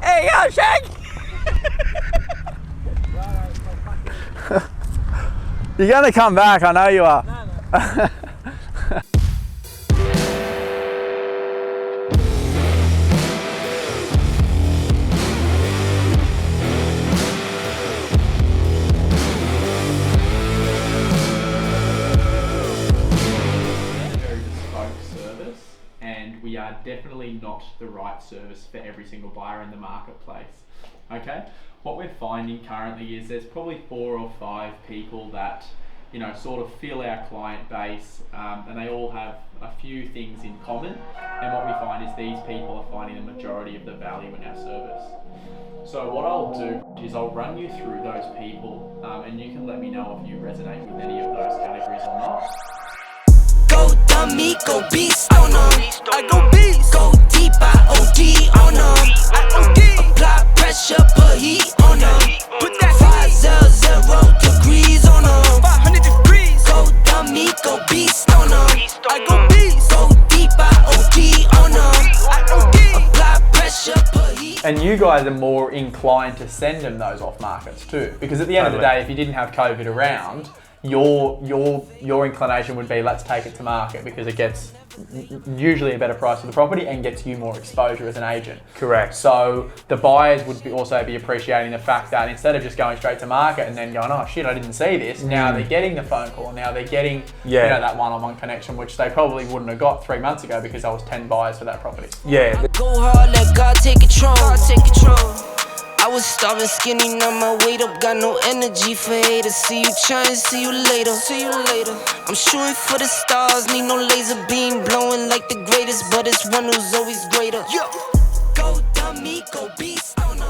Hey, yo, Shag! You're gonna come back, I know you are. No. We are definitely not the right service for every single buyer in the marketplace. Okay, what we're finding currently is there's probably 4 or 5 people that sort of fill our client base, and they all have a few things in common. And what we find is these people are finding the majority of the value in our service. So what I'll do is I'll run you through those people, and you can let me know if you resonate with any of those categories or not. Go dummy, go beast on them. I go beast. Go deep, I OD on them. I OD. Apply pressure, put heat on them. Put that 500 degrees on them. 500 degrees. Go dummy, go beast on them. I go beast. Go deep, I OD on them. I OD. Apply pressure, put heat. And you guys are more inclined to send them those off markets too, because at the end of the day, if you didn't have COVID around, your inclination would be, let's take it to market because it gets usually a better price for the property and gets you more exposure as an agent. Correct. So the buyers would also be appreciating the fact that instead of just going straight to market and then going, oh shit, I didn't see this, now they're getting the phone call, now they're getting that one-on-one connection, which they probably wouldn't have got 3 months ago because there was 10 buyers for that property. Yeah. Go hard, let God take control. I was starving, skinny, now my weight up, got no energy for haters. See you trying, see you later. I'm shooting for the stars, need no laser beam blowing like the greatest, but it's one who's always greater. Go dummy, go beast. Oh no,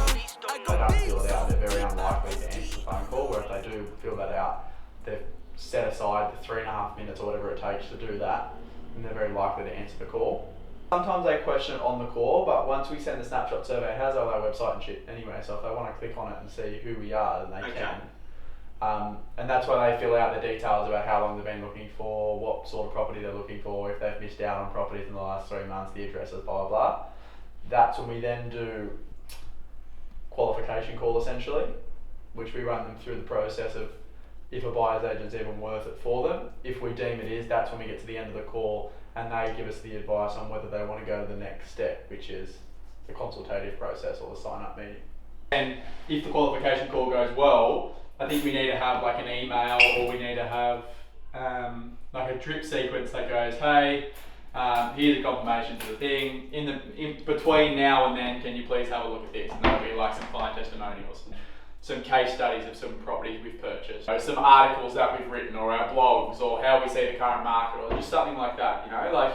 I go beast. They don't fill it out, they're very unlikely to answer the phone call, where if they do fill that out, they've set aside the 3.5 minutes or whatever it takes to do that, and they're very likely to answer the call. Sometimes they question it on the call, but once we send the snapshot survey, it has our website and shit anyway, so if they want to click on it and see who we are, then they can. And that's why they fill out the details about how long they've been looking for, what sort of property they're looking for, if they've missed out on properties in the last 3 months, the addresses, blah, blah, blah. That's when we then do qualification call, essentially, which we run them through the process of if a buyer's agent's even worth it for them. If we deem it is, that's when we get to the end of the call and they give us the advice on whether they want to go to the next step, which is the consultative process or the sign-up meeting. And if the qualification call goes well, I think we need to have like an email, or we need to have like a drip sequence that goes, hey, here's a confirmation to the thing. In between now and then, can you please have a look at this? And that'll be like some client testimonials, some case studies of some properties we've purchased, some articles that we've written, or our blogs, or how we see the current market, or just something like that, like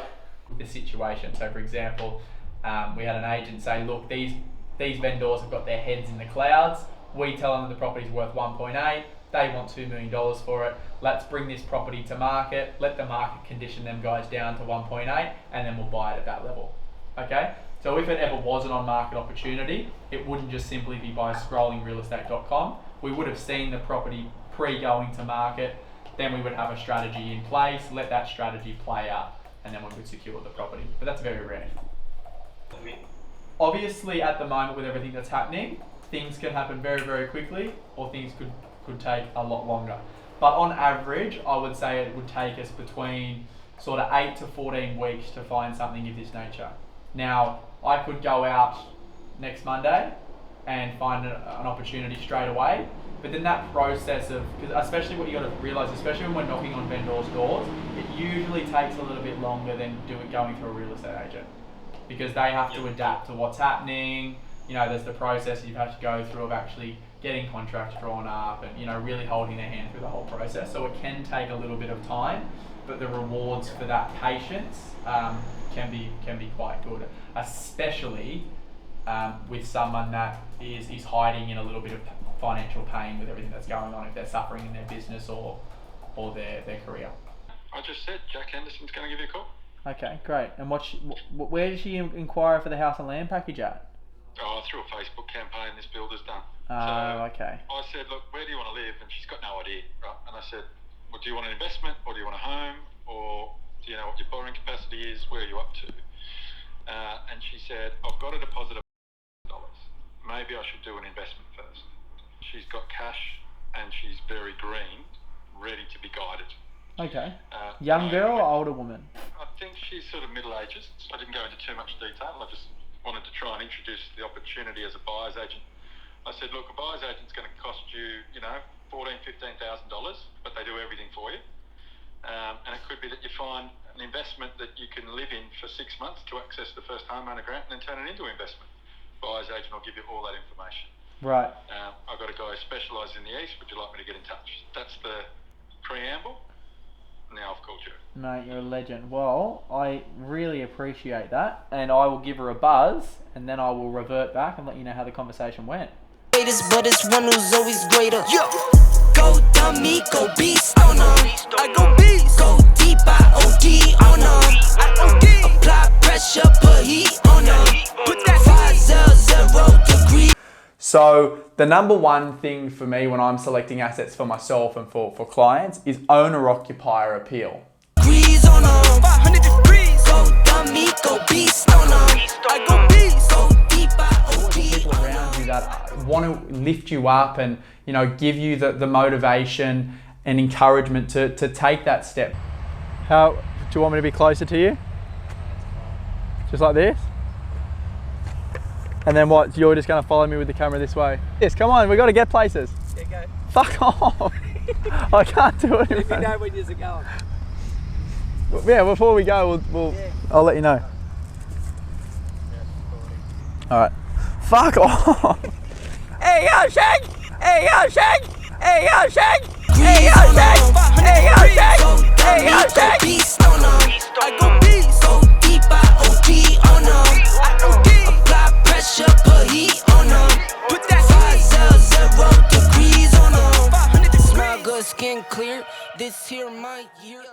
the situation. So for example, we had an agent say, look, these vendors have got their heads in the clouds. We tell them the property's worth 1.8, they want $2 million for it. Let's bring this property to market, let the market condition them guys down to 1.8, and then we'll buy it at that level, okay? So if it ever was an on-market opportunity, it wouldn't just simply be by scrolling realestate.com. We would have seen the property pre-going to market, then we would have a strategy in place, let that strategy play out, and then we would secure the property. But that's very rare. Obviously, at the moment with everything that's happening, things can happen very, very quickly, or things could take a lot longer. But on average, I would say it would take us between sort of 8 to 14 weeks to find something of this nature. Now, I could go out next Monday and find an opportunity straight away, but then that process of, because especially what you got to realise, especially when we're knocking on vendors' doors, it usually takes a little bit longer than going through a real estate agent, because they have to adapt to what's happening. There's the process you have to go through of actually getting contracts drawn up and really holding their hand through the whole process. So it can take a little bit of time, but the rewards for that patience can be quite good, especially with someone that is hiding in a little bit of financial pain with everything that's going on, if they're suffering in their business or their career. I just said Jack Henderson's going to give you a call. Okay, great. And where did she inquire for the house and land package at? Oh, through a Facebook campaign this builder's done. Okay. I said, look, where do you want to live? And she's got no idea, right? And I said, well, do you want an investment, or do you want a home, or do you know what your borrowing capacity is? Where are you up to? And she said, I've got a deposit of maybe I should do an investment first. She's got cash and she's very green, ready to be guided. Okay. Young girl or older woman? I think she's sort of middle ages. I didn't go into too much detail. I just wanted to try and introduce the opportunity as a buyer's agent. I said, look, a buyer's agent's going to cost you, $14,000, $15,000, but they do everything for you. And it could be that you find an investment that you can live in for 6 months to access the first homeowner grant and then turn it into investment. Buyer's agent will give you all that information. Right. I've got a guy who specialises in the East. Would you like me to get in touch? That's the preamble. Now I've called you. Mate, you're a legend. Well, I really appreciate that, and I will give her a buzz, and then I will revert back and let you know how the conversation went. But it's one who's always greater. Go dummy, go beast on them. I go beast. Go deep, I OD on them. I OD. Apply pressure, put heat on them. Put that 500 degree. So the number one thing for me when I'm selecting assets for myself and for clients is owner-occupier appeal. Degrees on them. 500 degrees. Go dummy, go beast on them. I go beast. Go deep, I OD. People around you that want to lift you up and give you the motivation and encouragement to take that step. How do you want me to be closer to you? Just like this? And then what? You're just going to follow me with the camera this way? Yes, come on, we've got to get places. Yeah, go. Fuck off. I can't do it. Let me know when you're going. Yeah, before we go, I'll let you know. Alright. Fuck off. Hey, yo, shake! Hey, yo, shake! Hey, yo, shake! Hey, yo, shake! Hey, yo, shake! Hey, yo, shake! Beast on them. I go beast. Go deep, I OD on them. I OD. Apply pressure, put heat on them. Put that 500 degrees on them. 500 degrees. Smell good, skin clear. This here my year.